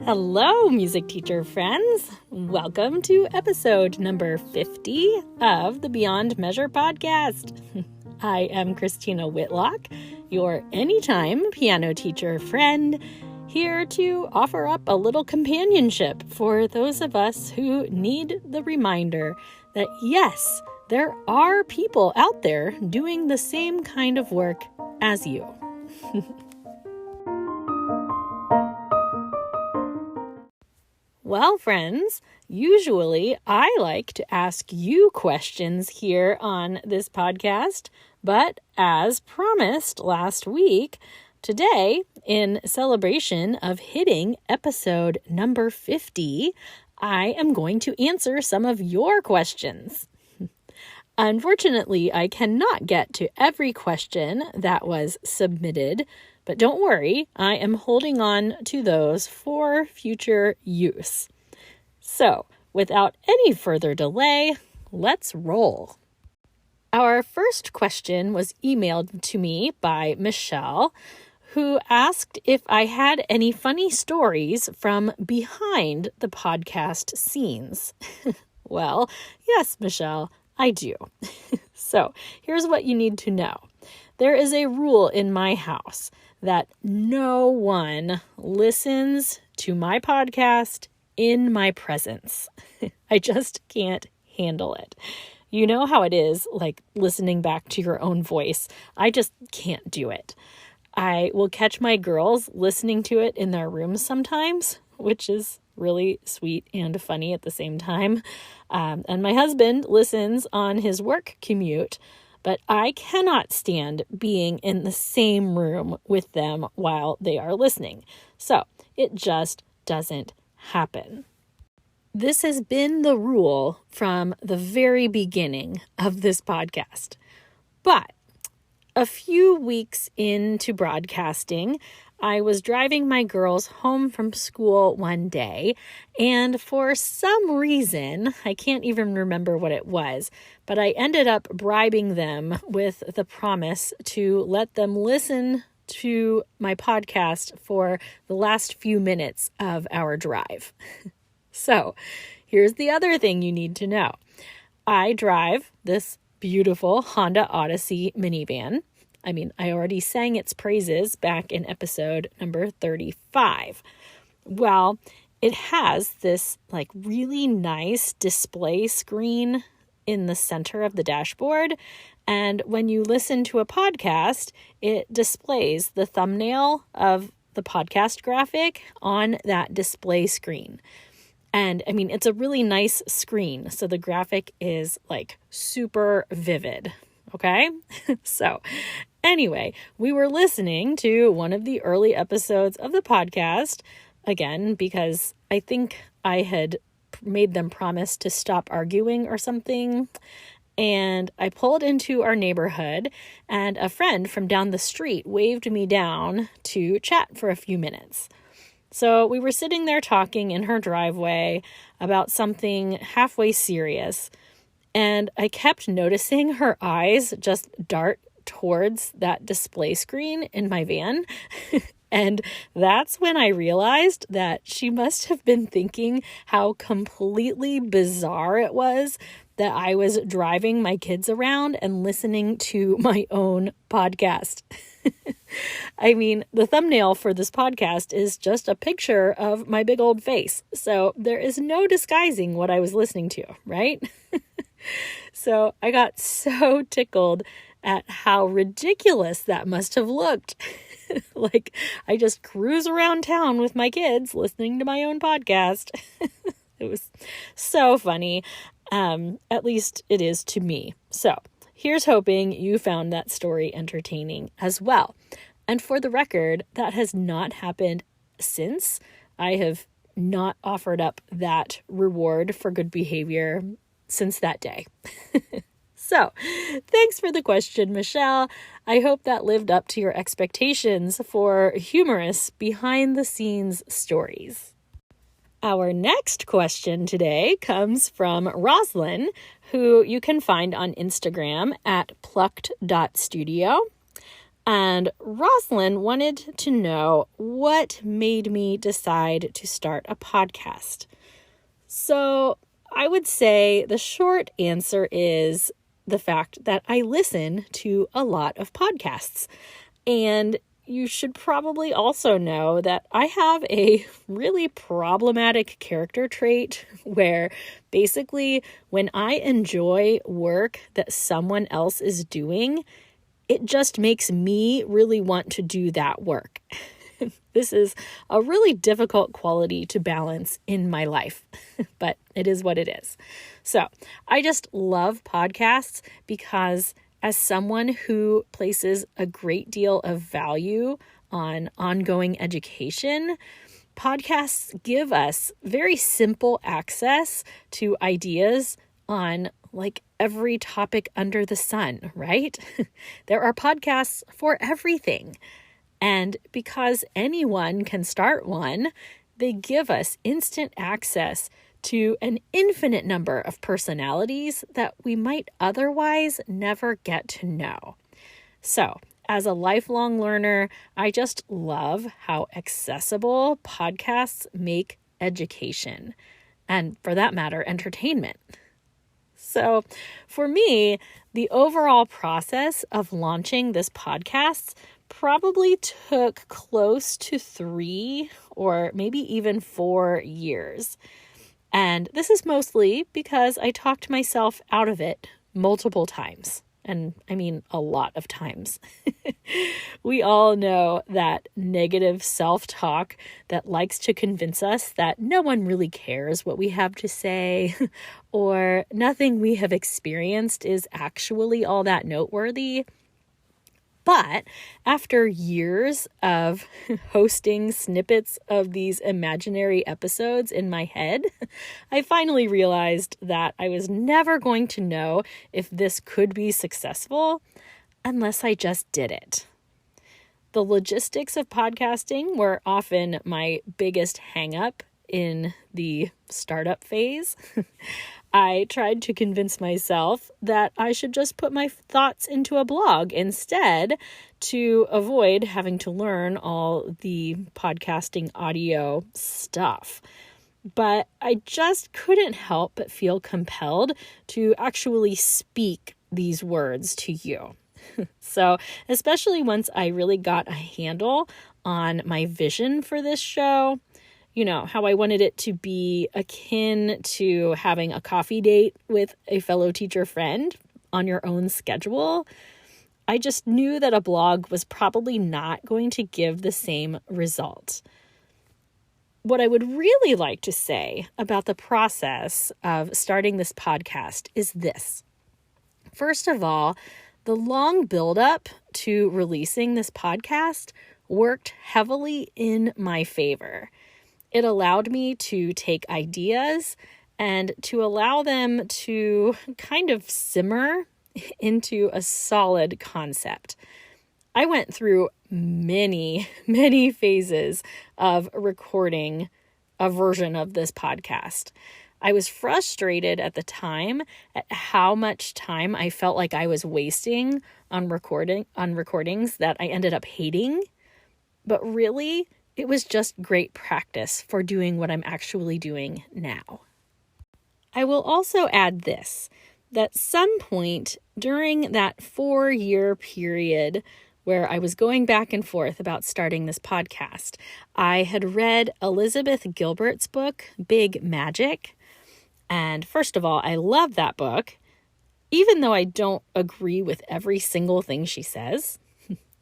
Hello, music teacher friends. Welcome to episode number 50 of the Beyond Measure podcast. I am Christina Whitlock, your anytime piano teacher friend, here to offer up a little companionship for those of us who need the reminder that yes, there are people out there doing the same kind of work as you. Well, friends, usually I like to ask you questions here on this podcast, but as promised last week, today, in celebration of hitting episode number 50, I am going to answer some of your questions. Unfortunately, I cannot get to every question that was submitted, but don't worry, I am holding on to those for future use. So, without any further delay, let's roll. Our first question was emailed to me by Michelle, who asked if I had any funny stories from behind the podcast scenes. Well, yes, Michelle, I do. So, here's what you need to know. There is a rule in my house that no one listens to my podcast in my presence. I just can't handle it. You know how it is, like listening back to your own voice. I just can't do it. I will catch my girls listening to it in their rooms sometimes, which is really sweet and funny at the same time. And my husband listens on his work commute, but I cannot stand being in the same room with them while they are listening. So it just doesn't happen. This has been the rule from the very beginning of this podcast. But a few weeks into broadcasting, I was driving my girls home from school one day, and for some reason, I can't even remember what it was, but I ended up bribing them with the promise to let them listen to my podcast for the last few minutes of our drive. So, here's the other thing you need to know. I drive this beautiful Honda Odyssey minivan. I mean, I already sang its praises back in episode number 35. Well, it has this like really nice display screen in the center of the dashboard. And when you listen to a podcast, it displays the thumbnail of the podcast graphic on that display screen. And I mean, it's a really nice screen. So the graphic is like super vivid. Okay. So anyway, we were listening to one of the early episodes of the podcast again, because I think I had made them promise to stop arguing or something. And I pulled into our neighborhood and a friend from down the street waved me down to chat for a few minutes. So we were sitting there talking in her driveway about something halfway serious. And I kept noticing her eyes just dart towards that display screen in my van. And that's when I realized that she must have been thinking how completely bizarre it was that I was driving my kids around and listening to my own podcast. I mean, the thumbnail for this podcast is just a picture of my big old face. So there is no disguising what I was listening to, right? So I got so tickled at how ridiculous that must have looked. Like I just cruise around town with my kids listening to my own podcast. It was so funny. At least it is to me. So here's hoping you found that story entertaining as well. And for the record, that has not happened since. I have not offered up that reward for good behavior since that day. So, thanks for the question, Michelle. I hope that lived up to your expectations for humorous behind-the-scenes stories. Our next question today comes from Roslyn, who you can find on Instagram at plucked.studio. And Rosalind wanted to know what made me decide to start a podcast. So I would say the short answer is the fact that I listen to a lot of podcasts. And you should probably also know that I have a really problematic character trait where basically when I enjoy work that someone else is doing, it just makes me really want to do that work. This is a really difficult quality to balance in my life, but it is what it is. So I just love podcasts because as someone who places a great deal of value on ongoing education, podcasts give us very simple access to ideas on like every topic under the sun, right? There are podcasts for everything. And because anyone can start one, they give us instant access to an infinite number of personalities that we might otherwise never get to know. So, as a lifelong learner, I just love how accessible podcasts make education, and for that matter, entertainment. So, for me, the overall process of launching this podcast probably took close to 3 or maybe even 4 years. And this is mostly because I talked myself out of it multiple times. And I mean a lot of times. We all know that negative self-talk that likes to convince us that no one really cares what we have to say or nothing we have experienced is actually all that noteworthy. But after years of hosting snippets of these imaginary episodes in my head, I finally realized that I was never going to know if this could be successful unless I just did it. The logistics of podcasting were often my biggest hang-up in the startup phase. I tried to convince myself that I should just put my thoughts into a blog instead to avoid having to learn all the podcasting audio stuff. But I just couldn't help but feel compelled to actually speak these words to you. So, especially once I really got a handle on my vision for this show, you know, how I wanted it to be akin to having a coffee date with a fellow teacher friend on your own schedule, I just knew that a blog was probably not going to give the same result. What I would really like to say about the process of starting this podcast is this. First of all, the long buildup to releasing this podcast worked heavily in my favor. It allowed me to take ideas and to allow them to kind of simmer into a solid concept. I went through many phases of recording a version of this podcast. I was frustrated at the time at how much time I felt like I was wasting on recordings that I ended up hating. But really, it was just great practice for doing what I'm actually doing now. I will also add this, that some point during that 4-year period where I was going back and forth about starting this podcast, I had read Elizabeth Gilbert's book, Big Magic. And first of all, I love that book, even though I don't agree with every single thing she says.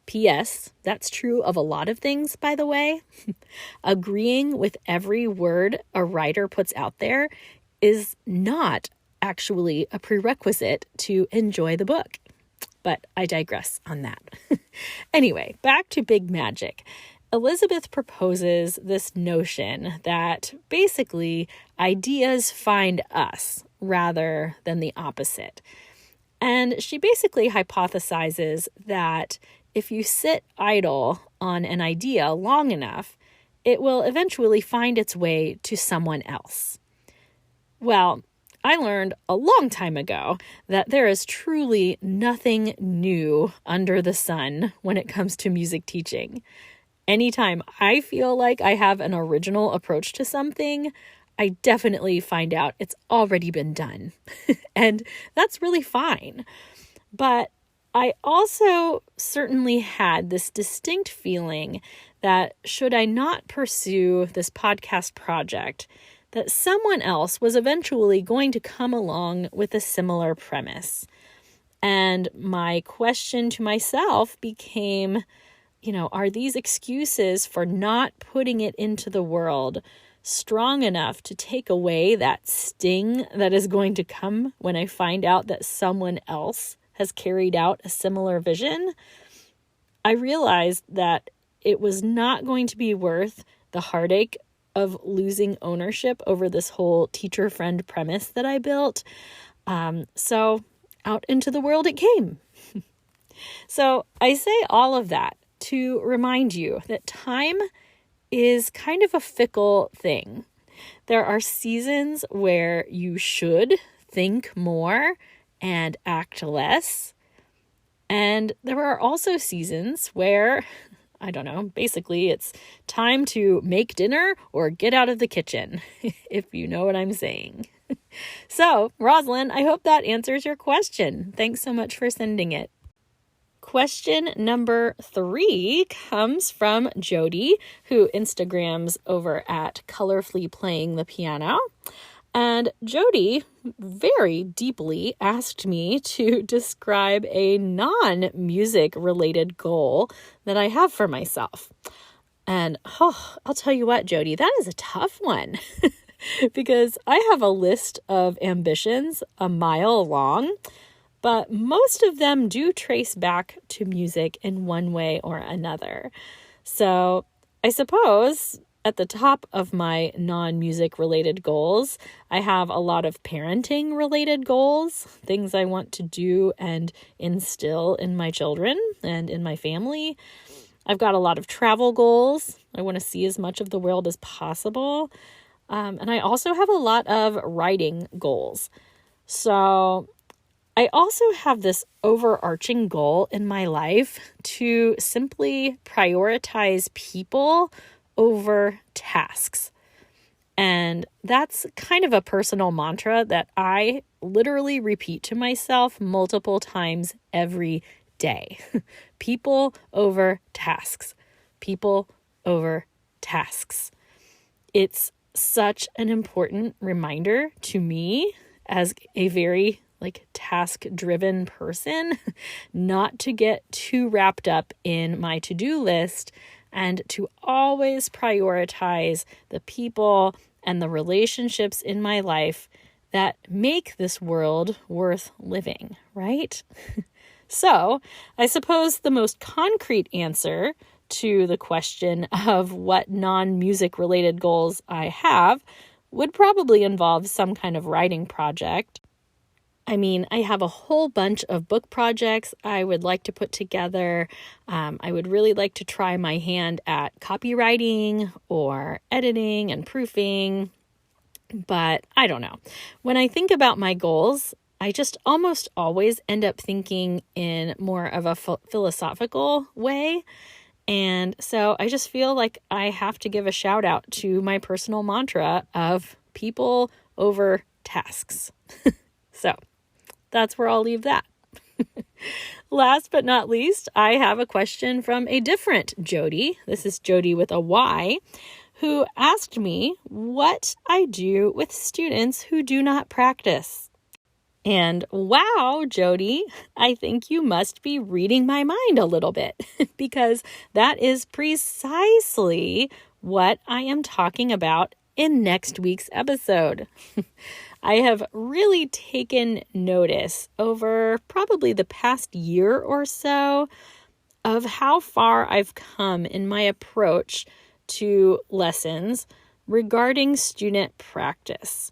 P.S. That's true of a lot of things, by the way. Agreeing with every word a writer puts out there is not actually a prerequisite to enjoy the book. But I digress on that. Anyway, back to Big Magic. Elizabeth proposes this notion that basically ideas find us rather than the opposite. And she basically hypothesizes that if you sit idle on an idea long enough, it will eventually find its way to someone else. Well, I learned a long time ago that there is truly nothing new under the sun when it comes to music teaching. Anytime I feel like I have an original approach to something, I definitely find out it's already been done. And that's really fine. But I also certainly had this distinct feeling that should I not pursue this podcast project, that someone else was eventually going to come along with a similar premise. And my question to myself became, are these excuses for not putting it into the world strong enough to take away that sting that is going to come when I find out that someone else has carried out a similar vision? I realized that it was not going to be worth the heartache of losing ownership over this whole teacher-friend premise that I built. So out into the world it came. So I say all of that to remind you that time is kind of a fickle thing. There are seasons where you should think more and act less. And there are also seasons where, basically it's time to make dinner or get out of the kitchen, if you know what I'm saying. So, Rosalind, I hope that answers your question. Thanks so much for sending it. Question number 3 comes from Jody, who Instagrams over at Colorfully Playing the Piano. And Jody very deeply asked me to describe a non-music related goal that I have for myself. And I'll tell you what, Jody, that is a tough one because I have a list of ambitions a mile long, but most of them do trace back to music in one way or another. So I suppose at the top of my non-music related goals, I have a lot of parenting related goals, things I want to do and instill in my children and in my family. I've got a lot of travel goals. I want to see as much of the world as possible. And I also have a lot of writing goals. So I also have this overarching goal in my life to simply prioritize people over tasks. And that's kind of a personal mantra that I literally repeat to myself multiple times every day. People over tasks. People over tasks. It's such an important reminder to me as a very task-driven person not to get too wrapped up in my to-do list and to always prioritize the people and the relationships in my life that make this world worth living, right? So, I suppose the most concrete answer to the question of what non-music related goals I have would probably involve some kind of writing project. I have a whole bunch of book projects I would like to put together. I would really like to try my hand at copywriting or editing and proofing, but I don't know. When I think about my goals, I just almost always end up thinking in more of a philosophical way. And so I just feel like I have to give a shout out to my personal mantra of people over tasks. So that's where I'll leave that. Last but not least, I have a question from a different Jody. This is Jody with a Y, who asked me what I do with students who do not practice. And wow, Jody, I think you must be reading my mind a little bit because that is precisely what I am talking about in next week's episode. I have really taken notice over probably the past year or so of how far I've come in my approach to lessons regarding student practice.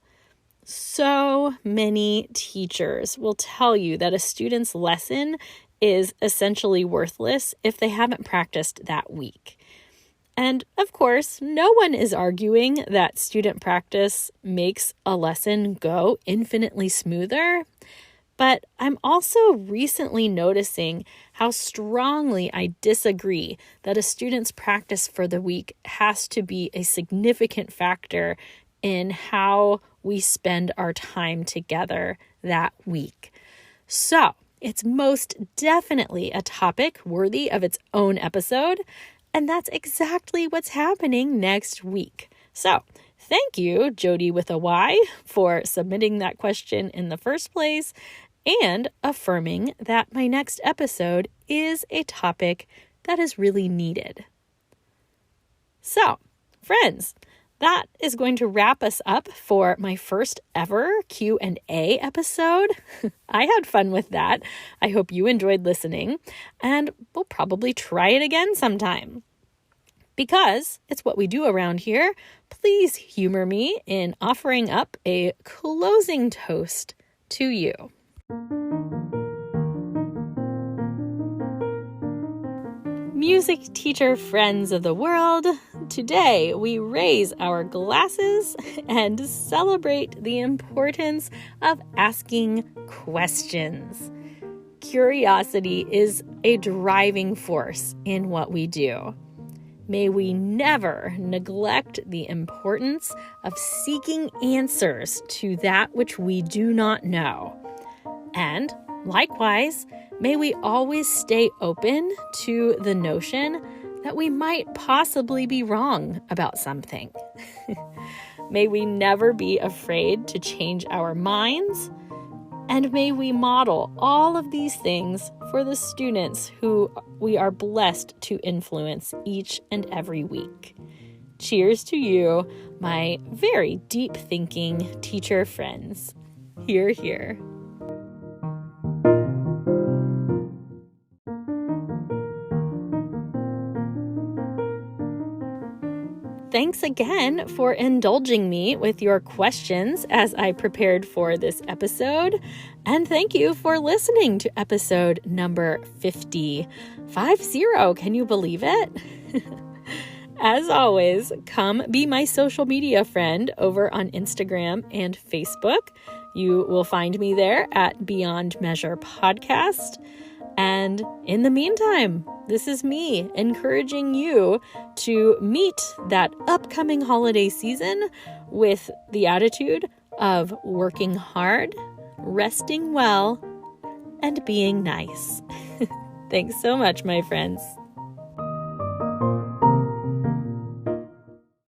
So many teachers will tell you that a student's lesson is essentially worthless if they haven't practiced that week. And of course, no one is arguing that student practice makes a lesson go infinitely smoother. But I'm also recently noticing how strongly I disagree that a student's practice for the week has to be a significant factor in how we spend our time together that week. So, it's most definitely a topic worthy of its own episode, and that's exactly what's happening next week. So, thank you, Jody with a Y, for submitting that question in the first place and affirming that my next episode is a topic that is really needed. So, friends, that is going to wrap us up for my first ever Q&A episode. I had fun with that. I hope you enjoyed listening, and we'll probably try it again sometime. Because it's what we do around here, please humor me in offering up a closing toast to you. Music teacher friends of the world, today we raise our glasses and celebrate the importance of asking questions. Curiosity is a driving force in what we do. May we never neglect the importance of seeking answers to that which we do not know. And likewise, may we always stay open to the notion that we might possibly be wrong about something. May we never be afraid to change our minds, and may we model all of these things for the students who we are blessed to influence each and every week. Cheers to you, my very deep-thinking teacher friends. Hear, hear. Thanks again for indulging me with your questions as I prepared for this episode. And thank you for listening to episode number 50. 50, can you believe it? As always, come be my social media friend over on Instagram and Facebook. You will find me there at Beyond Measure Podcast. And in the meantime, this is me encouraging you to meet that upcoming holiday season with the attitude of working hard, resting well, and being nice. Thanks so much, my friends.